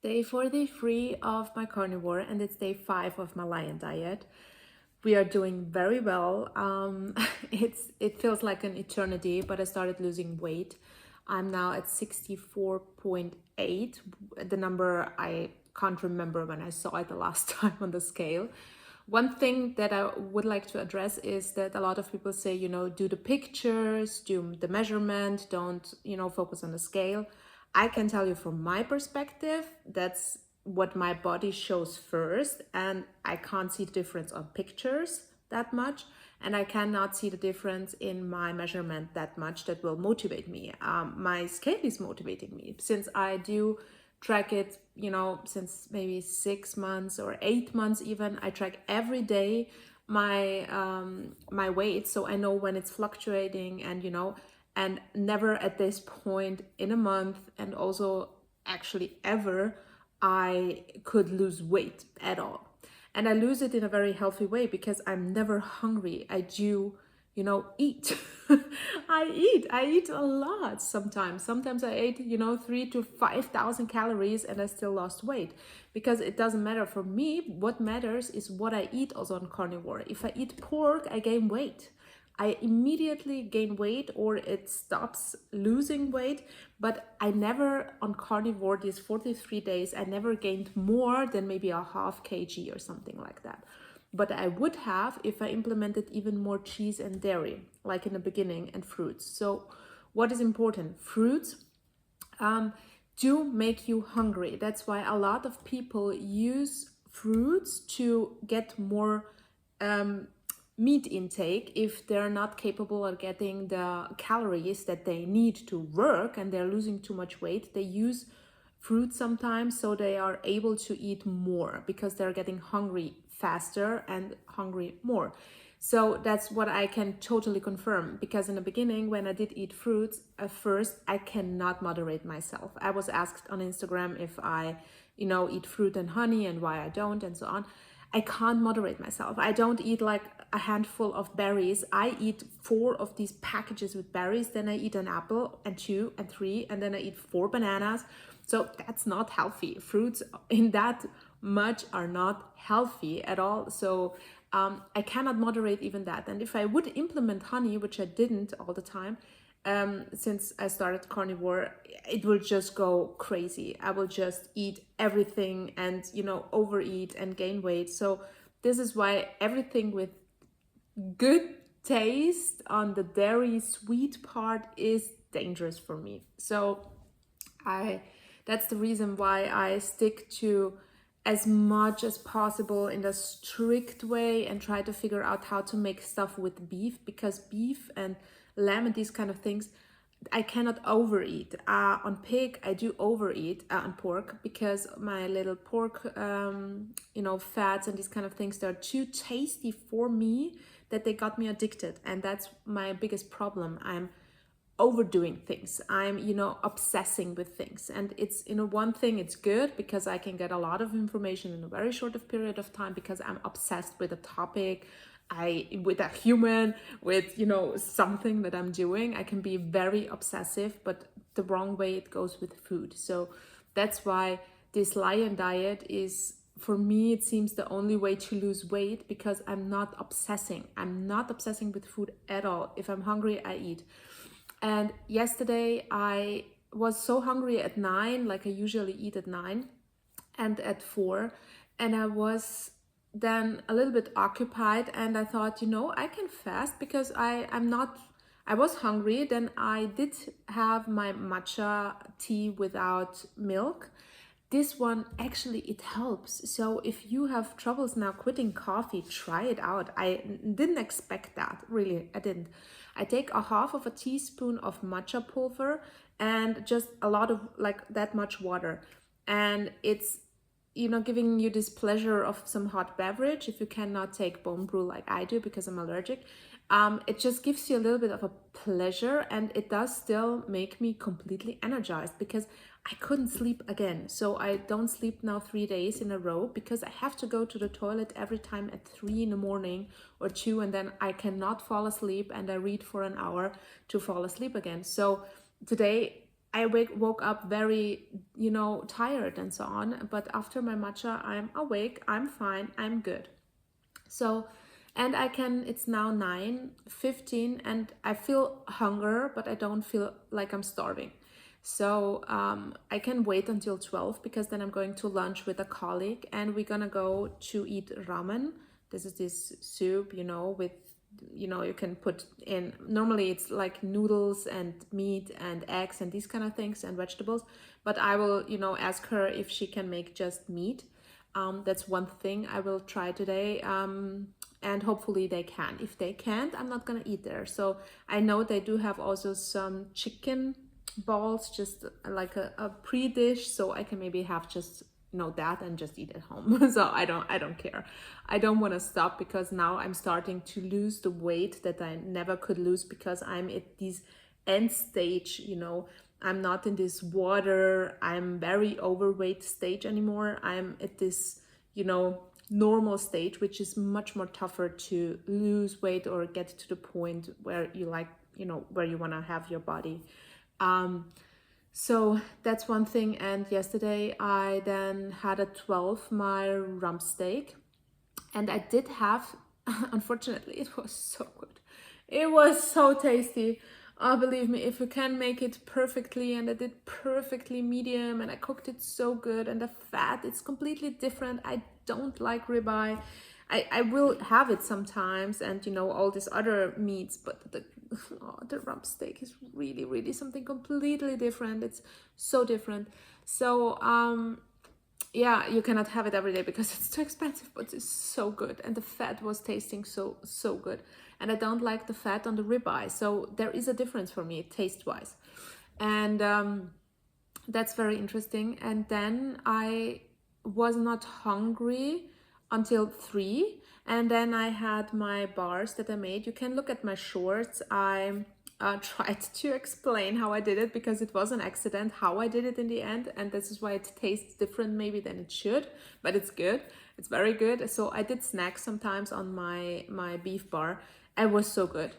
day 43 of my carnivore, and it's day 5 of my lion diet. We are doing very well. It feels like an eternity, but I started losing weight. I'm now at 64.8, the number I can't remember when I saw it the last time on the scale. One thing that I would like to address is that a lot of people say, do the pictures, do the measurement, don't, focus on the scale. I can tell you from my perspective, that's what my body shows first, and I can't see the difference on pictures that much, and I cannot see the difference in my measurement that much that will motivate me. My scale is motivating me since I do track it, since maybe 6 months or 8 months even. I track every day my weight, so I know when it's fluctuating, and never at this point in a month, and also actually ever, I could lose weight at all. And I lose it in a very healthy way because I'm never hungry. I do, eat. I eat a lot sometimes. Sometimes I ate, 3 to 5,000 calories and I still lost weight, because it doesn't matter for me. What matters is what I eat also on carnivore. If I eat pork, I gain weight. I immediately gain weight, or it stops losing weight. But I never, on carnivore, these 43 days, I never gained more than maybe a half kg or something like that. But I would have if I implemented even more cheese and dairy, like in the beginning, and fruits. So what is important? Fruits do make you hungry. That's why a lot of people use fruits to get more meat intake if they're not capable of getting the calories that they need to work and they're losing too much weight. They use fruit sometimes so they are able to eat more because they're getting hungry faster and hungry more. So that's what I can totally confirm, because in the beginning, when I did eat fruits, at first I cannot moderate myself. I was asked on Instagram if I eat fruit and honey and why I don't, and so on. I can't moderate myself. I don't eat like a handful of berries. I eat 4 of these packages with berries. Then I eat an apple and 2 and 3, and then I eat 4 bananas. So that's not healthy. Fruits in that much are not healthy at all. So I cannot moderate even that. And if I would implement honey, which I didn't all the time, since I started carnivore, it will just go crazy. I will just eat everything and, overeat and gain weight. So this is why everything with good taste on the dairy sweet part is dangerous for me. So that's the reason why I stick to as much as possible in the strict way and try to figure out how to make stuff with beef, because beef and lamb and these kind of things, I cannot overeat. On pig, I do overeat. On pork, because my little pork, fats and these kind of things, they're too tasty for me that they got me addicted. And that's my biggest problem. I'm overdoing things. I'm, obsessing with things. And it's, one thing, it's good because I can get a lot of information in a very short of period of time because I'm obsessed with a topic. With a human, with, something that I'm doing, I can be very obsessive, but the wrong way it goes with food. So that's why this lion diet is, for me, it seems the only way to lose weight, because I'm not obsessing. I'm not obsessing with food at all. If I'm hungry, I eat. And yesterday I was so hungry at 9, like I usually eat at 9 and at 4, and I was then a little bit occupied, and I thought, I can fast because I was hungry. Then I did have my matcha tea without milk. This one, actually, it helps. So if you have troubles now quitting coffee, try it out. I didn't expect that, really, I didn't. I take a half of a teaspoon of matcha pulver and just a lot of, like, that much water. And it's, giving you this pleasure of some hot beverage. If you cannot take bone brew like I do because I'm allergic, it just gives you a little bit of a pleasure, and it does still make me completely energized, because I couldn't sleep again. So I don't sleep now 3 days in a row because I have to go to the toilet every time at 3 in the morning or 2, and then I cannot fall asleep, and I read for an hour to fall asleep again. So today woke up very, tired and so on. But after my matcha, I'm awake, I'm fine, I'm good. So, and it's now 9:15 and I feel hunger, but I don't feel like I'm starving. So I can wait until 12 because then I'm going to lunch with a colleague and we're gonna go to eat ramen. This is this soup, with, you can put in, normally it's like noodles and meat and eggs and these kind of things and vegetables. But I will, ask her if she can make just meat. That's one thing I will try today. And hopefully they can. If they can't, I'm not gonna eat there. So I know they do have also some chicken balls, just like a pre-dish, so I can maybe have just that and just eat at home. So I don't care. I don't want to stop because now I'm starting to lose the weight that I never could lose because I'm at this end stage. I'm not in this water, I'm very overweight stage anymore. I'm at this, normal stage, which is much more tougher to lose weight or get to the point where you like, where you want to have your body. So that's one thing. And yesterday I then had a 12-mile rump steak and I did have, unfortunately, it was so good. It was so tasty. Oh, believe me, if you can make it perfectly, and I did perfectly medium and I cooked it so good, and the fat, it's completely different. I don't like ribeye. I will have it sometimes and all these other meats, but the rump steak is really, really something completely different. It's so different. So yeah, you cannot have it every day because it's too expensive, but it's so good. And the fat was tasting so good. And I don't like the fat on the ribeye. So there is a difference for me taste-wise. And that's very interesting. And then I was not hungry until 3. And then I had my bars that I made. You can look at my shorts. I tried to explain how I did it because it was an accident how I did it in the end, and this is why it tastes different maybe than it should, but it's good. It's very good. So I did snack sometimes on my beef bar. It was so good.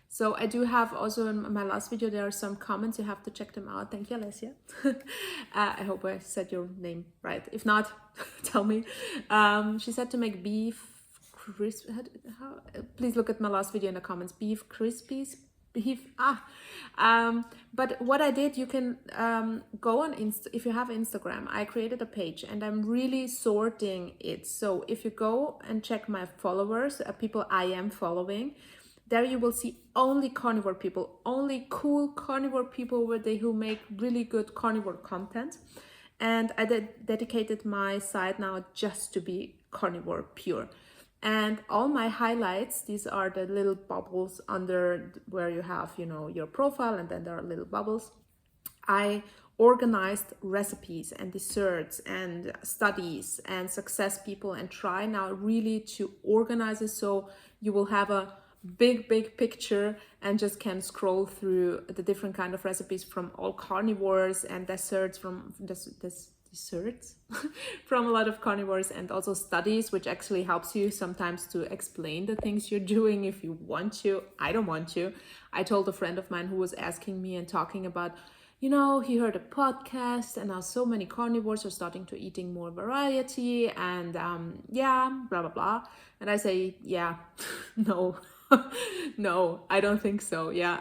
So I do have also in my last video, there are some comments. You have to check them out. Thank you, Alessia. I hope I said your name right. If not, tell me. She said to make beef crisp. Please look at my last video in the comments. Beef crispies. But what I did, you can go on if you have Instagram. I created a page and I'm really sorting it. So if you go and check my followers, people I am following, there you will see only carnivore people, only cool carnivore people who make really good carnivore content. And I dedicated my site now just to be carnivore pure. And all my highlights, these are the little bubbles under where you have, your profile, and then there are little bubbles. I organized recipes and desserts and studies and success people, and try now really to organize it so you will have a big picture and just can scroll through the different kind of recipes from all carnivores and desserts from desserts from a lot of carnivores, and also studies, which actually helps you sometimes to explain the things you're doing if you want to. I don't want to. I told a friend of mine who was asking me and talking about, he heard a podcast and now so many carnivores are starting to eating more variety and yeah, blah blah blah. And I say, yeah, no. No, I don't think so. Yeah,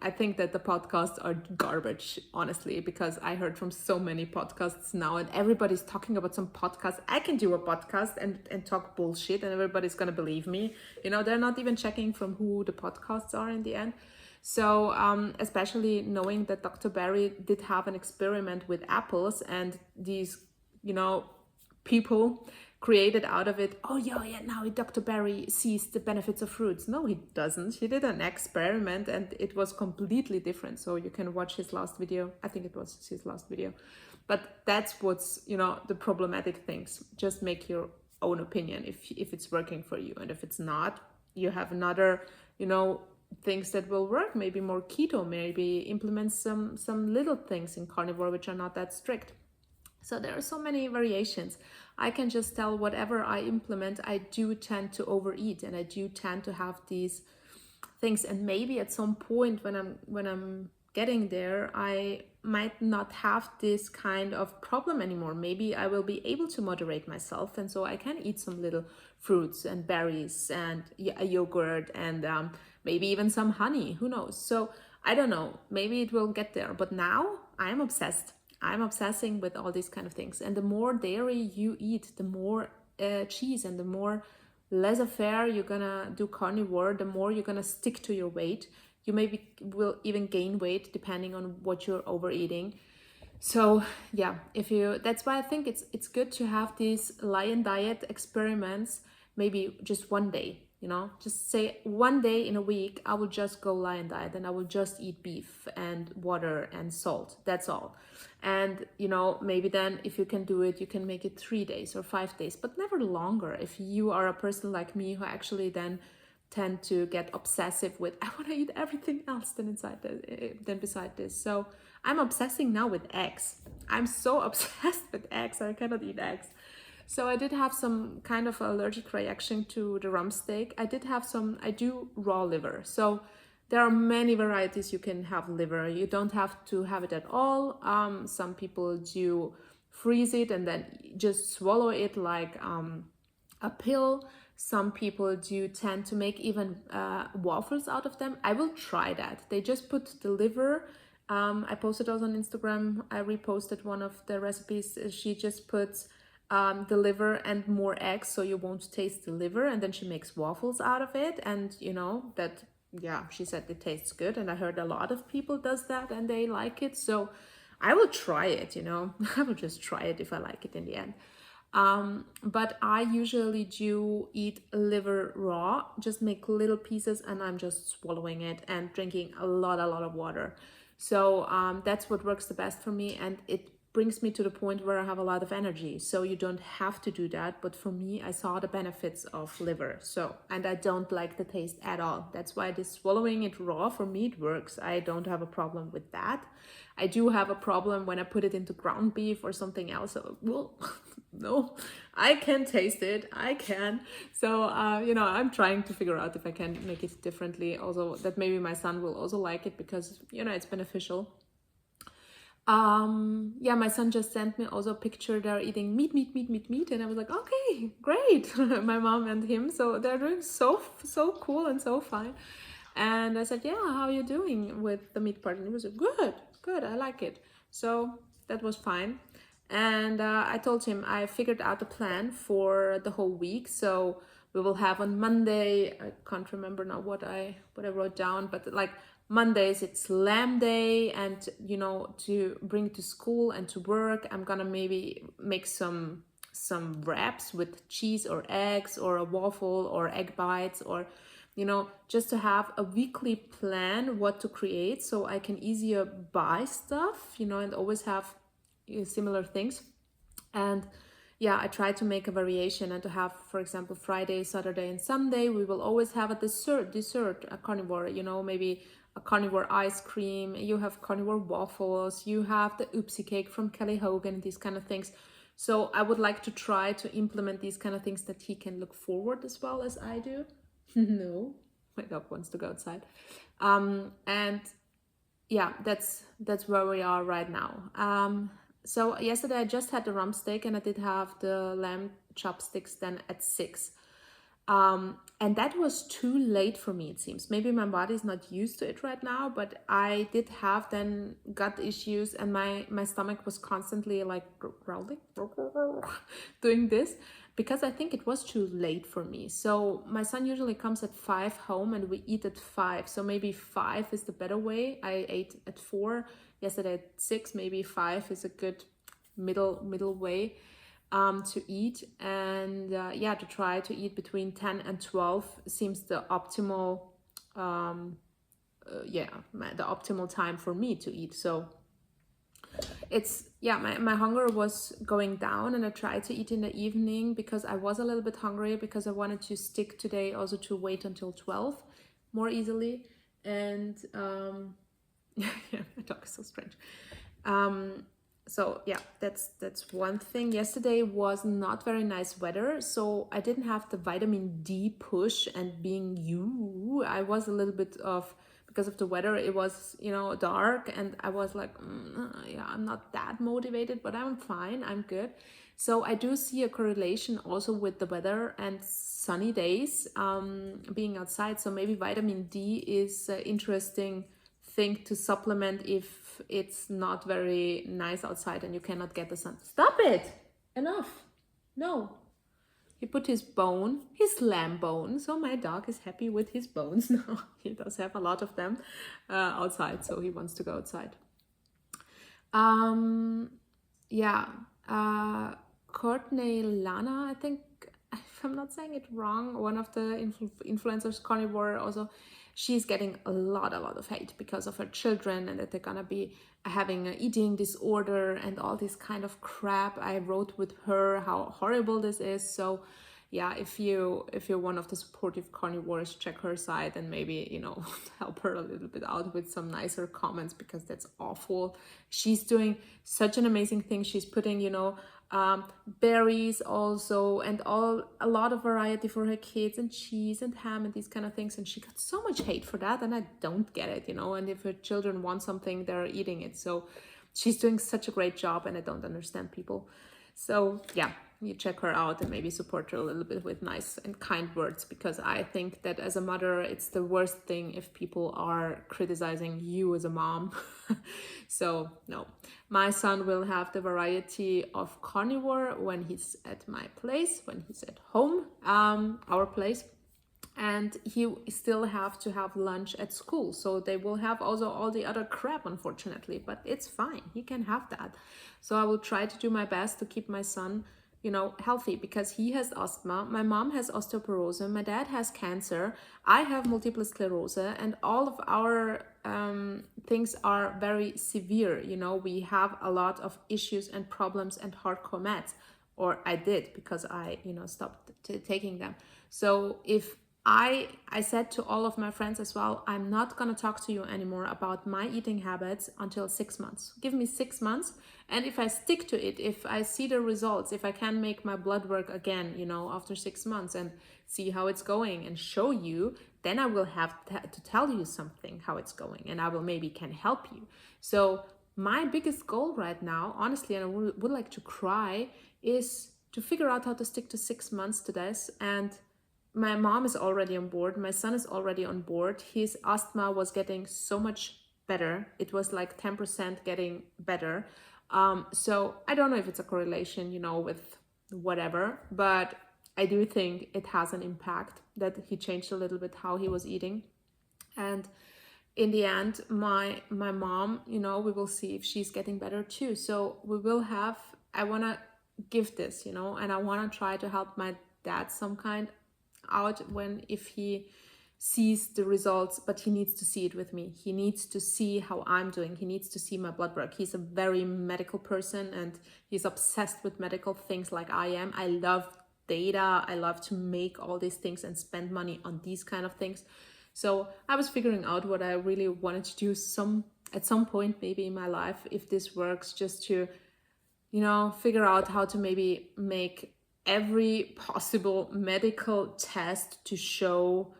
I think that the podcasts are garbage, honestly, because I heard from so many podcasts now and everybody's talking about some podcast. I can do a podcast and talk bullshit and everybody's gonna believe me. They're not even checking from who the podcasts are in the end. So especially knowing that Dr. Barry did have an experiment with apples and these, people created out of it, oh yeah, now Dr. Barry sees the benefits of fruits. No, he doesn't. He did an experiment and it was completely different. So you can watch his last video. I think it was his last video. But that's what's, the problematic things. Just make your own opinion if it's working for you. And if it's not, you have another, things that will work. Maybe more keto, maybe implement some little things in carnivore which are not that strict. So there are so many variations. I can just tell whatever I implement, I do tend to overeat and I do tend to have these things. And maybe at some point when I'm getting there, I might not have this kind of problem anymore. Maybe I will be able to moderate myself, and so I can eat some little fruits and berries and a yogurt and maybe even some honey. Who knows? So I don't know. Maybe it will get there. But now I'm obsessed. I'm obsessing with all these kind of things. And the more dairy you eat, the more cheese and the more laissez-faire you're gonna do carnivore, the more you're gonna stick to your weight. You maybe will even gain weight depending on what you're overeating. So yeah, that's why I think it's good to have these lion diet experiments, maybe just one day, just say one day in a week I will just go lion diet and I will just eat beef and water and salt. That's all. And maybe then if you can do it, you can make it 3 days or 5 days, but never longer. If you are a person like me who actually then tend to get obsessive with, I want to eat everything else than beside this. So I'm obsessing now with eggs. I'm so obsessed with eggs. I cannot eat eggs. So I did have some kind of allergic reaction to the rump steak. I do raw liver. So there are many varieties you can have liver. You don't have to have it at all. Some people do freeze it and then just swallow it like a pill. Some people do tend to make even waffles out of them. I will try that. They just put the liver. I posted those on Instagram. I reposted one of the recipes. She just puts the liver and more eggs so you won't taste the liver, and then she makes waffles out of it. And she said it tastes good, and I heard a lot of people does that and they like it. So I will try it. I will just try it if I like it in the end. But I usually do eat liver raw, just make little pieces and I'm just swallowing it and drinking a lot of water. So that's what works the best for me, and it brings me to the point where I have a lot of energy. So you don't have to do that, but for me, I saw the benefits of liver. And I don't like the taste at all. That's why this swallowing it raw, for me, it works. I don't have a problem with that. I do have a problem when I put it into ground beef or something else. So, well, no, I can taste it. I can. So, I'm trying to figure out if I can make it differently. Also, that maybe my son will also like it because, it's beneficial. My son just sent me also a picture. They're eating meat, and I was like, okay, great. My mom and him, so they're doing so cool and so fine. And I said, yeah, how are you doing with the meat part? And he was like, good, I like it. So that was fine. And I told him I figured out a plan for the whole week. So we will have on Monday, I can't remember now what I wrote down, but like Mondays it's lamb day, and to bring to school and to work, I'm gonna maybe make some wraps with cheese or eggs or a waffle or egg bites, or just to have a weekly plan what to create so I can easier buy stuff, and always have similar things. And I try to make a variation and to have, for example, Friday, Saturday, and Sunday, we will always have a dessert, a carnivore, maybe a carnivore ice cream, you have carnivore waffles, you have the oopsie cake from Kelly Hogan, these kind of things. So I would like to try to implement these kind of things that he can look forward as well as I do. No, my dog wants to go outside. That's where we are right now. So yesterday I just had the rump steak and I did have the lamb chopsticks then at 6. And that was too late for me, it seems. Maybe my body is not used to it right now, but I did have then gut issues and my stomach was constantly like growling, doing this, because I think it was too late for me. So my son usually comes at 5 home and we eat at 5. So maybe 5 is the better way. I ate at 4, yesterday at 6, maybe 5 is a good middle way to eat. And to try to eat between 10 and 12 seems the optimal the optimal time for me to eat. So it's my hunger was going down, and I tried to eat in the evening because I was a little bit hungry, because I wanted to stick today also to wait until 12 more easily. And my dog is so strange. So that's one thing. Yesterday was not very nice weather, so I didn't have the vitamin D push, and being I was a little bit of, because of the weather, it was, dark, and I was like, yeah, I'm not that motivated, but I'm fine, I'm good. So I do see a correlation also with the weather and sunny days, being outside. So maybe vitamin D is an interesting thing to supplement if it's not very nice outside and you cannot get the sun. Stop it! Enough! No. He put his lamb bone, so my dog is happy with his bones now. He does have a lot of them outside, so he wants to go outside. Yeah, Courtney Lana, I think, if I'm not saying it wrong, one of the influencers, Carnivore, also, she's getting a lot of hate because of her children, and that they're gonna be having an eating disorder and all this kind of crap. I wrote with her how horrible this is. So yeah, if you're one of the supportive carnivores, check her site and maybe, help her a little bit out with some nicer comments, because that's awful. She's doing such an amazing thing. She's putting, berries also, and a lot of variety for her kids, and cheese and ham and these kind of things. And she got so much hate for that, and I don't get it, and if her children want something, they're eating it. So she's doing such a great job, and I don't understand people. So yeah, you check her out and maybe support her a little bit with nice and kind words, because I think that as a mother, it's the worst thing if people are criticizing you as a mom. So no, my son will have the variety of carnivore when he's at my place, when he's at home, our place. And he still have to have lunch at school, so they will have also all the other crap, unfortunately, but it's fine, he can have that. So I will try to do my best to keep my son, healthy, because he has asthma, my mom has osteoporosis, my dad has cancer, I have multiple sclerosis, and all of our things are very severe. We have a lot of issues and problems and hardcore meds, or I did, because I stopped taking them. So if I said to all of my friends as well, I'm not going to talk to you anymore about my eating habits until 6 months. Give me 6 months. And if I stick to it, if I see the results, if I can make my blood work again, after 6 months, and see how it's going and show you, then I will have to tell you something, how it's going, and I will maybe can help you. So my biggest goal right now, honestly, and I would like to cry, is to figure out how to stick to 6 months to this. And my mom is already on board. My son is already on board. His asthma was getting so much better. It was like 10% getting better. So I don't know if it's a correlation, with whatever, but I do think it has an impact that he changed a little bit how he was eating. And in the end, my mom, we will see if she's getting better too. So we will have, I want to give this, and I want to try to help my dad some kind out if he sees the results, but he needs to see it with me. He needs to see how I'm doing. He needs to see my blood work. He's a very medical person, and he's obsessed with medical things like I am. I love data. I love to make all these things and spend money on these kind of things. So I was figuring out what I really wanted to do at some point maybe in my life, if this works, just to figure out how to maybe make every possible medical test to show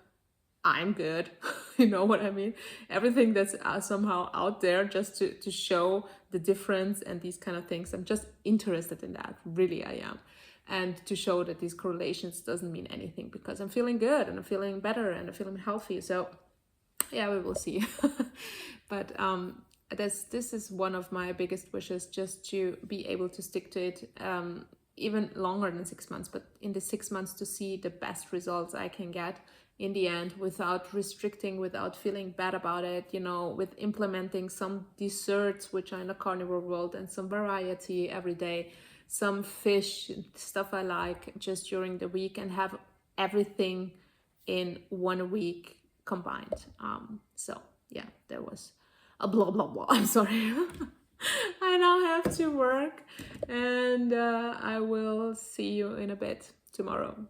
I'm good. You know what I mean? Everything that's somehow out there, just to show the difference and these kind of things. I'm just interested in that. Really, I am. And to show that these correlations doesn't mean anything, because I'm feeling good and I'm feeling better and I'm feeling healthy. So yeah, we will see. But this is one of my biggest wishes, just to be able to stick to it even longer than 6 months, but in the 6 months to see the best results I can get in the end, without restricting, without feeling bad about it, with implementing some desserts which are in the carnivore world, and some variety every day, some fish, stuff I like, just during the week, and have everything in 1 week combined. So yeah, there was a blah blah blah. I'm sorry. I now have to work, and I will see you in a bit tomorrow.